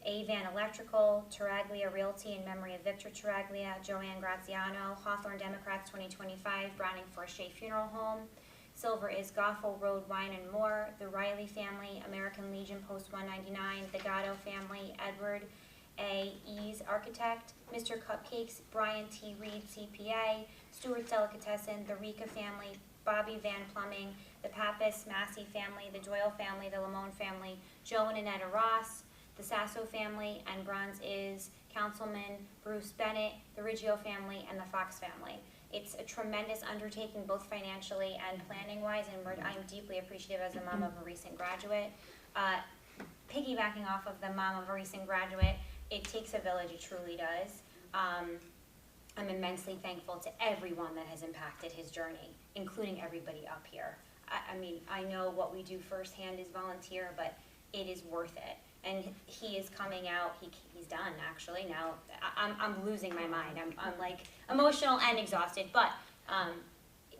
Avan Electrical, Taraglia Realty in memory of Victor Taraglia, Joanne Graziano, Hawthorne Democrats 2025, Browning Forshea Funeral Home, Silver is Goffel Road Wine and More, the Riley family, American Legion Post 199, the Gatto family, Edward A. Ease Architect, Mr. Cupcakes, Brian T. Reed CPA, Stewart's Delicatessen, the Rika family, Bobby Van Plumbing, the Pappas Massey family, the Doyle family, the Lamone family, Joe and Annetta Ross, the Sasso family, and bronze is Councilman Bruce Bennett, the Riggio family, and the Fox family. It's a tremendous undertaking, both financially and planning-wise, and I'm deeply appreciative as a mom of a recent graduate. Piggybacking off of the mom of a recent graduate, it takes a village, it truly does. I'm immensely thankful to everyone that has impacted his journey, including everybody up here. I mean, I know what we do firsthand is volunteer, but it is worth it. And he is coming out, he's done actually now. I'm losing my mind. I'm like emotional and exhausted, but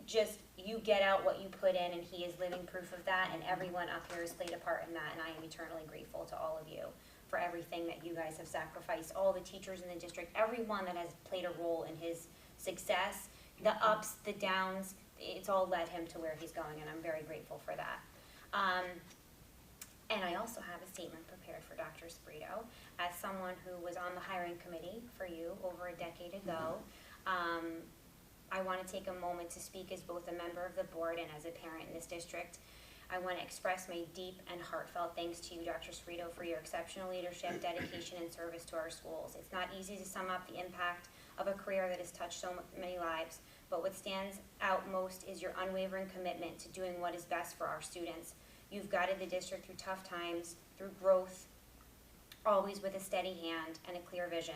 just you get out what you put in, and he is living proof of that, and everyone up here has played a part in that, and I am eternally grateful to all of you for everything that you guys have sacrificed, all the teachers in the district, everyone that has played a role in his success, the ups, the downs, it's all led him to where he's going, and I'm very grateful for that. And I also have a statement prepared for Dr. Spirito. As someone who was on the hiring committee for you over a decade ago, I want to take a moment to speak as both a member of the board and as a parent in this district. I want to express my deep and heartfelt thanks to you, Dr. Spirito, for your exceptional leadership, dedication, and service to our schools. It's not easy to sum up the impact of a career that has touched so many lives, but what stands out most is your unwavering commitment to doing what is best for our students. You've guided the district through tough times, through growth, always with a steady hand and a clear vision,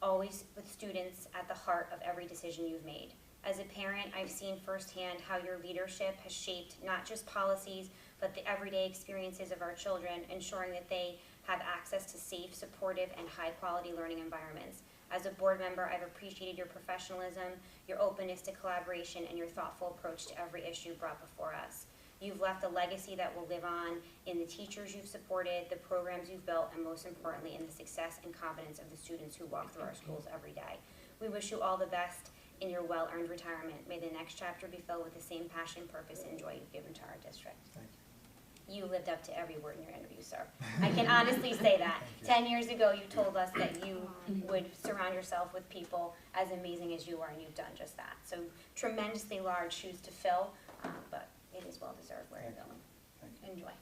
always with students at the heart of every decision you've made. As a parent, I've seen firsthand how your leadership has shaped not just policies, but the everyday experiences of our children, ensuring that they have access to safe, supportive, and high-quality learning environments. As a board member, I've appreciated your professionalism, your openness to collaboration, and your thoughtful approach to every issue brought before us. You've left a legacy that will live on in the teachers you've supported, the programs you've built, and most importantly, in the success and confidence of the students who walk through our schools every day. We wish you all the best in your well-earned retirement. May the next chapter be filled with the same passion, purpose, and joy you've given to our district. Thank You lived up to every word in your interview, sir. I can honestly say that. 10 years ago, you told us that you would surround yourself with people as amazing as you are, and you've done just that. So tremendously large shoes to fill, but it is well deserved where you're going. Thank you. Enjoy.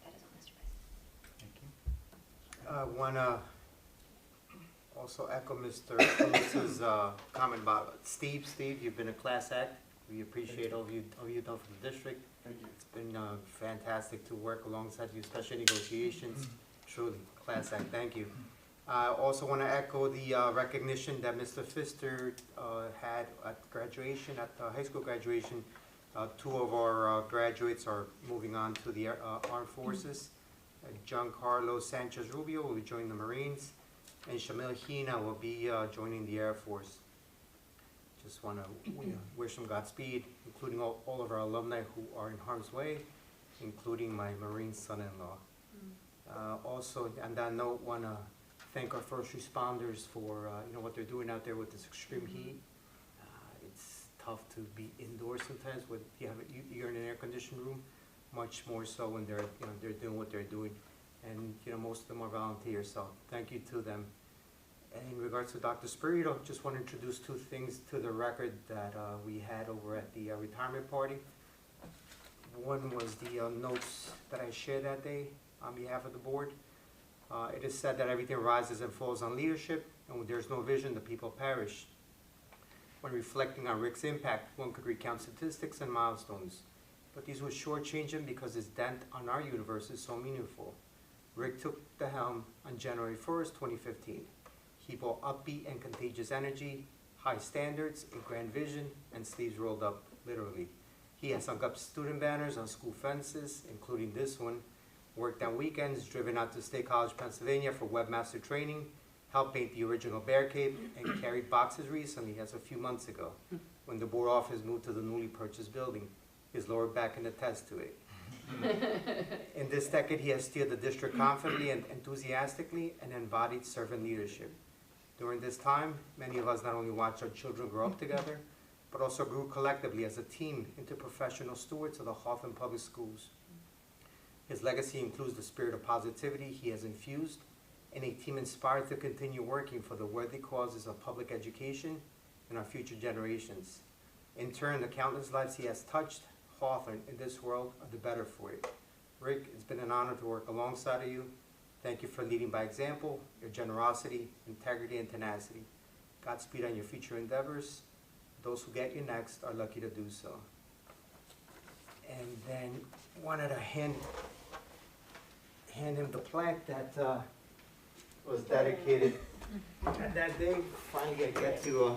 That is all, Mr. President. I want to also echo Mr. Phillips's comment about Steve. Steve, you've been a class act. We appreciate all you've done for the district. Thank you. It's been fantastic to work alongside you, especially negotiations. Truly, class act. Thank you. I also want to echo the recognition that Mr. Pfister had at graduation, at high school graduation. Two of our graduates are moving on to the armed forces. Giancarlo Sanchez Rubio will be joining the Marines, and Shamil Hina will be joining the Air Force. Just want to wish them Godspeed, including all of our alumni who are in harm's way, including my Marine son-in-law. Also, on that note, want to thank our first responders for what they're doing out there with this extreme heat. It's tough to be indoors sometimes when you're in an air-conditioned room, much more so when they're doing what they're doing. And most of them are volunteers, so thank you to them. And in regards to Dr. Spirito, just want to introduce two things to the record that we had over at the retirement party. One was the notes that I shared that day on behalf of the board. It is said that everything rises and falls on leadership, and when there's no vision, the people perish. When reflecting on Rick's impact, one could recount statistics and milestones, but these would shortchange him because his dent on our universe is so meaningful. Rick took the helm on January 1st, 2015. He brought upbeat and contagious energy, high standards, a grand vision, and sleeves rolled up, literally. He has hung up student banners on school fences, including this one, worked on weekends, driven out to State College, Pennsylvania for webmaster training, helped paint the original bear cape, and carried boxes recently, as a few months ago, when the board office moved to the newly purchased building. His lower back can attest to it. In this decade, he has steered the district confidently and enthusiastically and embodied servant leadership. During this time, many of us not only watched our children grow up together, but also grew collectively as a team into professional stewards of the Hawthorne Public Schools. His legacy includes the spirit of positivity he has infused and a team inspired to continue working for the worthy causes of public education and our future generations. In turn, the countless lives he has touched, Hawthorne, in this world are the better for it. Rick, it's been an honor to work alongside of you. Thank you for leading by example, your generosity, integrity, and tenacity. Godspeed on your future endeavors. Those who get you next are lucky to do so. And then wanted to hand him the plaque that was dedicated that day. Finally, I get to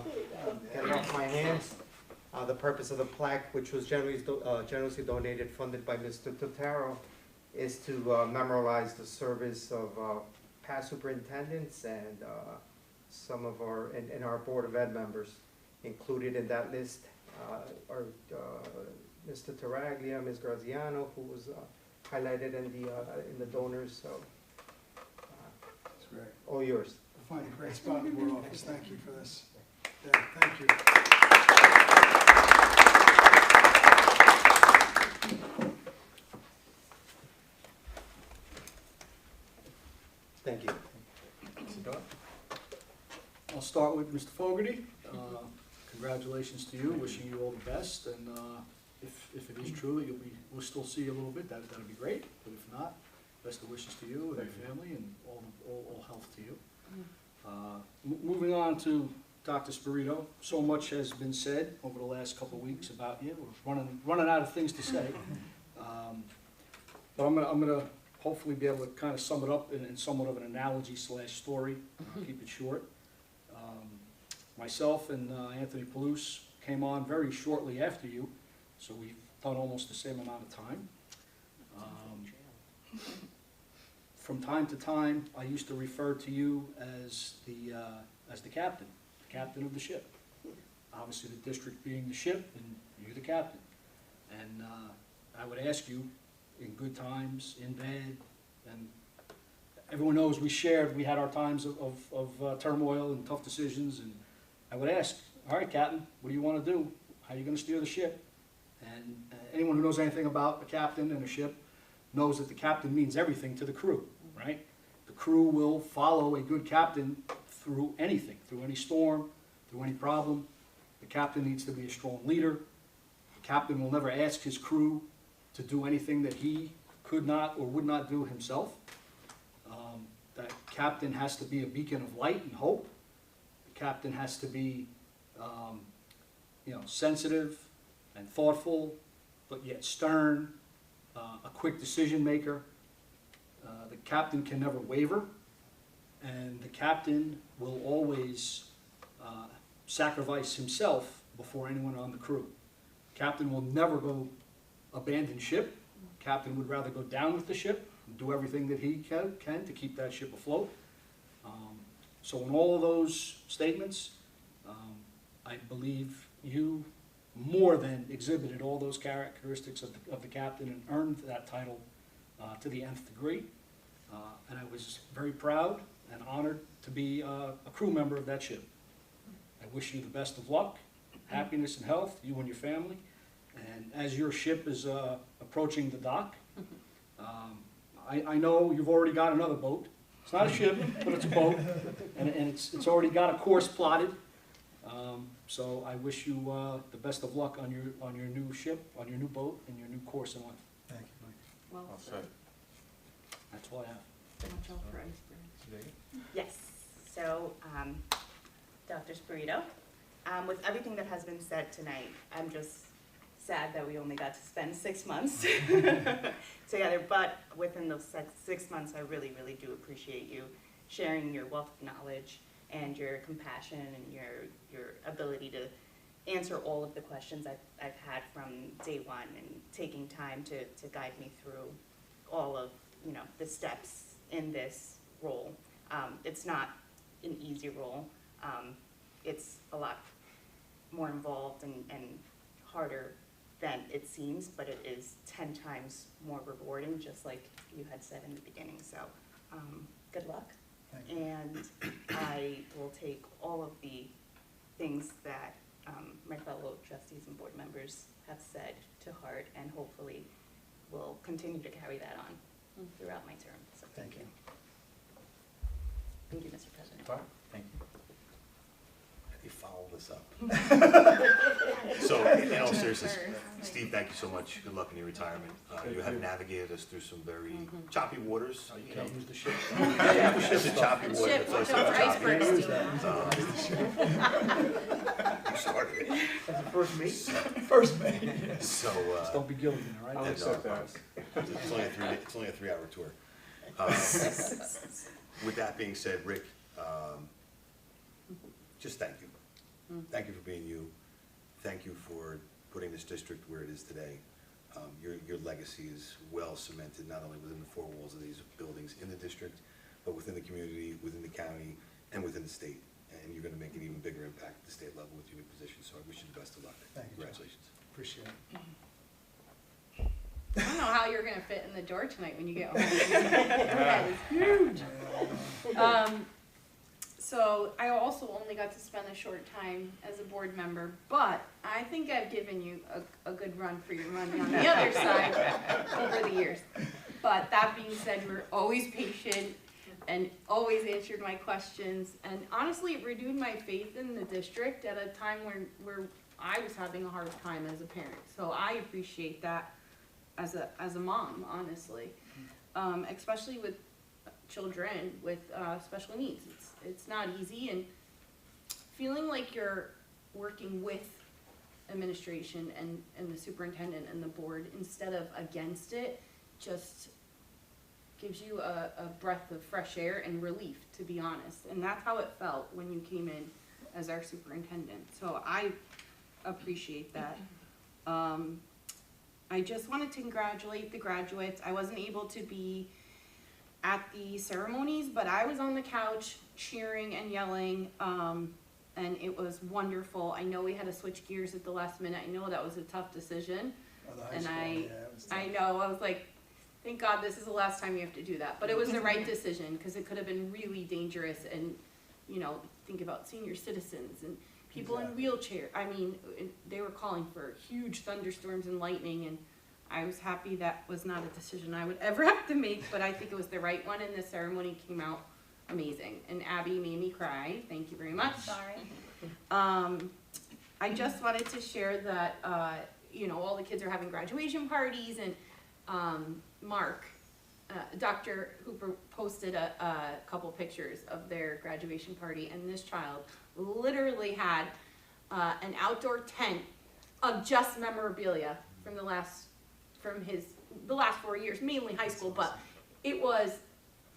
get it off my hands. The purpose of the plaque, which was generously donated, funded by Mr. Totaro, is to memorialize the service of past superintendents and some of our Board of Ed members. Included in that list are Mr. Taraglia, Ms. Graziano, who was highlighted in the donors. So, That's great. all yours. I'll find a great spot in the board office. Thank you for this. Yeah, thank you. Thank you. I'll start with Mr. Fogarty. Congratulations to you, wishing you all the best, and if it is true that we'll still see you a little bit, that'd be great, but if not, best of wishes to you and your family, and all health to you. Moving on to Dr. Spirito, so much has been said over the last couple of weeks about you. We're running out of things to say. But I'm gonna hopefully be able to kind of sum it up in somewhat of an analogy / story. I'll keep it short. Myself and Anthony Palouse came on very shortly after you, so we've done almost the same amount of time. From time to time, I used to refer to you as the captain of the ship. Obviously, the district being the ship, and you're the captain. And I would ask you, in good times, in bad, and everyone knows we had our times of turmoil and tough decisions, and I would ask, all right, Captain, what do you want to do? How are you going to steer the ship? And anyone who knows anything about a captain and a ship knows that the captain means everything to the crew, right? The crew will follow a good captain through anything, through any storm, through any problem. The captain needs to be a strong leader. The captain will never ask his crew to do anything that he could not or would not do himself. That captain has to be a beacon of light and hope. The captain has to be, sensitive and thoughtful, but yet stern, a quick decision maker. The captain can never waver, and the captain will always sacrifice himself before anyone on the crew. Captain will never go abandon ship. Captain would rather go down with the ship and do everything that he can to keep that ship afloat. So in all of those statements, I believe you more than exhibited all those characteristics of the captain and earned that title to the nth degree. And I was very proud and honored to be a crew member of that ship. I wish you the best of luck, happiness and health, you and your family. And as your ship is approaching the dock, I know you've already got another boat. It's not a ship, but it's a boat, and it's already got a course plotted. So I wish you the best of luck on your new ship, on your new boat, and your new course in life. Thank you, Mike. Well Well said. said. That's all I have. Watch out for icebergs. Yes, so, Dr. Spirito, with everything that has been said tonight, I'm just sad that we only got to spend 6 months together, but within those 6 months, I really, really do appreciate you sharing your wealth of knowledge and your compassion and your ability to answer all of the questions I've had from day one, and taking time to guide me through all of, the steps in this role. It's not an easy role. It's a lot more involved and harder than it seems, but it is 10 times more rewarding, just like you had said in the beginning. So good luck. Thank you. And I will take all of the things that my fellow trustees and board members have said to heart, and hopefully will continue to carry that on throughout my term. So thank you. Thank you, Mr. President. Fine, thank you. How do you follow this up? So, in all seriousness, Steve, thank you so much. Good luck in your retirement. You have navigated us through some very choppy waters. You can't use the ship. It's a choppy water. Ship, It's watch also out for choppy. icebergs, Steve. You started it. That's the first mate. First mate. So, Just don't be guilty, all right? I'll and, accept that. it's only a 3-hour tour. With that being said, Rick, just thank you. Thank you for being you. Thank you for putting this district where it is today. Your legacy is well cemented, not only within the 4 walls of these buildings in the district, but within the community, within the county, and within the state. And you're gonna make an even bigger impact at the state level with your new position, so I wish you the best of luck. Thank you, John. Congratulations. Appreciate it. I don't know how you're gonna fit in the door tonight when you get home. That is huge. So I also only got to spend a short time as a board member, but I think I've given you a good run for your money on the other side over the years. But that being said, you were always patient and always answered my questions, and honestly, it renewed my faith in the district at a time where I was having a hard time as a parent. So I appreciate that as a mom, honestly, especially with children with special needs. It's not easy, and feeling like you're working with administration and the superintendent and the board, instead of against it, just gives you a breath of fresh air and relief, to be honest. And that's how it felt when you came in as our superintendent. So I appreciate that. I just wanted to congratulate the graduates. I wasn't able to be at the ceremonies, but I was on the couch cheering and yelling, and it was wonderful. I know we had to switch gears at the last minute. I know that was a tough decision. And I know, I was like, thank God this is the last time you have to do that. But it was the right decision, because it could have been really dangerous. And, you know, think about senior citizens and people in wheelchairs. I mean, they were calling for huge thunderstorms and lightning, and I was happy that was not a decision I would ever have to make, but I think it was the right one, and the ceremony came out amazing. And Abby made me cry. Thank you very much. Sorry. I just wanted to share that, you know, all the kids are having graduation parties, and Mark, Dr. Hooper posted a couple pictures of their graduation party, and this child literally had an outdoor tent of just memorabilia from the last 4 years, mainly high school, but it was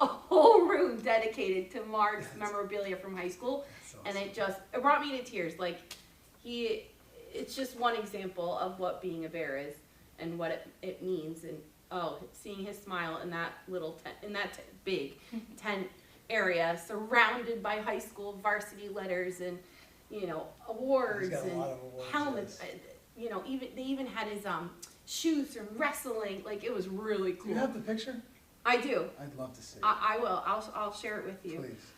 a whole room dedicated to Mark's memorabilia from high school, and it brought me to tears. Like, it's just one example of what being a bear is and what it means, and seeing his smile in that little tent, in that big tent area, surrounded by high school varsity letters and, you know, awards and helmets. You know, they even had his shoes from wrestling. Like, it was really cool. Do you have the picture? I do. I'd love to see it. I will. I'll share it with you. Please.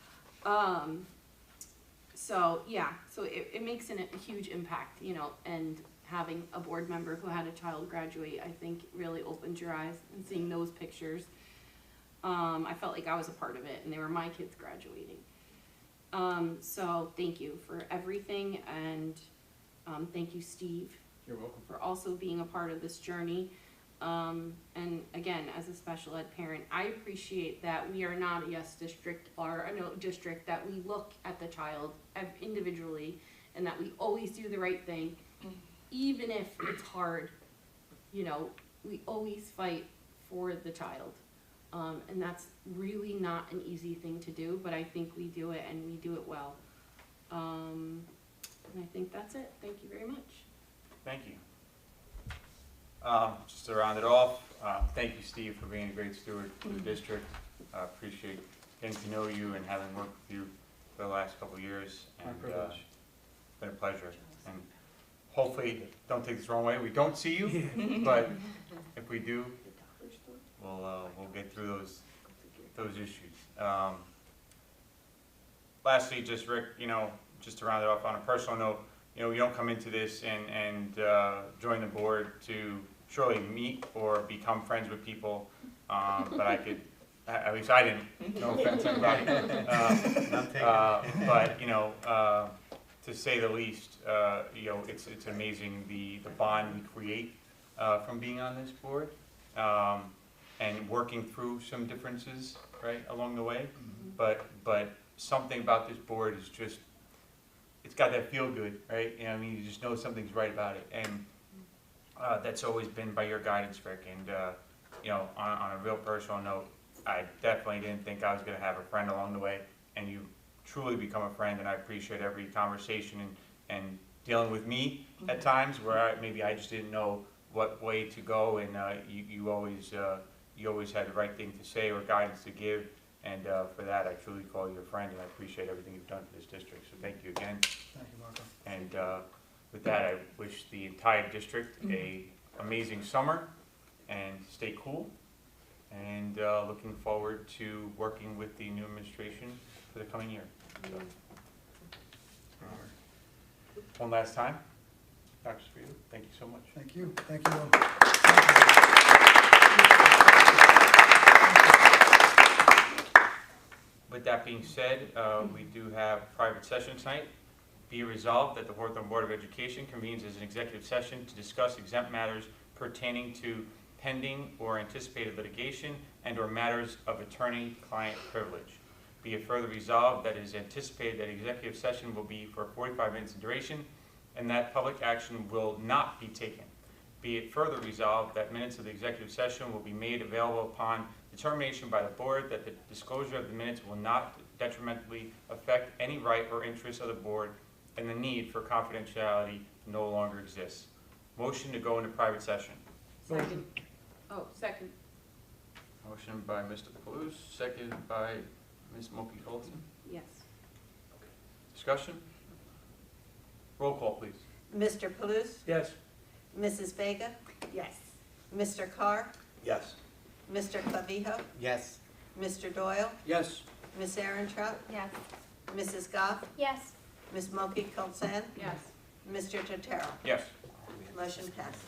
So yeah, so it makes a huge impact, you know, and having a board member who had a child graduate, I think really opened your eyes, and seeing those pictures. I felt like I was a part of it, and they were my kids graduating. So thank you for everything, and thank you, Steve. You're welcome. For also being a part of this journey. And again, as a special ed parent, I appreciate that we are not a yes district or a no district, that we look at the child individually, and that we always do the right thing, even if it's hard. You know, we always fight for the child. And that's really not an easy thing to do, but I think we do it, and we do it well. And I think that's it. Thank you very much. Thank you. Just to round it off, thank you, Steve, for being a great steward to the district. I appreciate getting to know you and having worked with you for the last couple of years. My And privilege. it's been a pleasure. And hopefully, don't take this the wrong way, we don't see you, but if we do, we'll get through those issues. Lastly, just Rick, you know, just to round it off on a personal note, you know, you don't come into this and join the board to surely meet or become friends with people, but I could, at least I didn't, no offense to anybody. But, you know, to say the least, you know, it's amazing the bond we create from being on this board, and working through some differences, right, along the way. But something about this board is just, it's got that feel good, right? You know, I mean, you just know something's right about it, and that's always been by your guidance, Rick. And you know, on a real personal note, I definitely didn't think I was going to have a friend along the way, and you truly become a friend. And I appreciate every conversation and dealing with me at times where maybe I just didn't know what way to go, and you always had the right thing to say or guidance to give. And for that, I truly call you a friend, and I appreciate everything you've done for this district. So thank you again. Thank you, Marco. And with that, I wish the entire district a amazing summer, and stay cool. And looking forward to working with the new administration for the coming year. So, one last time, Dr. Sweeter, thank you so much. Thank you. Thank you all. With that being said, we do have private session tonight. Be it resolved that the Hawthorne Board of Education convenes as an executive session to discuss exempt matters pertaining to pending or anticipated litigation and/or matters of attorney-client privilege. Be it further resolved that it is anticipated that executive session will be for 45 minutes in duration, and that public action will not be taken. Be it further resolved that minutes of the executive session will be made available upon determination by the board that the disclosure of the minutes will not detrimentally affect any right or interest of the board, and the need for confidentiality no longer exists. Motion to go into private session. Motion. Oh, second. Motion by Mr. Paluso, second by Ms. Moki Colton. Yes. Discussion? Roll call, please. Mr. Paluso? Yes. Mrs. Vega? Yes. Mr. Carr? Yes. Mr. Clavijo? Yes. Mr. Doyle? Yes. Ms. Aarontrout? Yes. Mrs. Goff? Yes. Ms. Moki Colson? Yes. Mr. Tataro? Yes. Motion passes.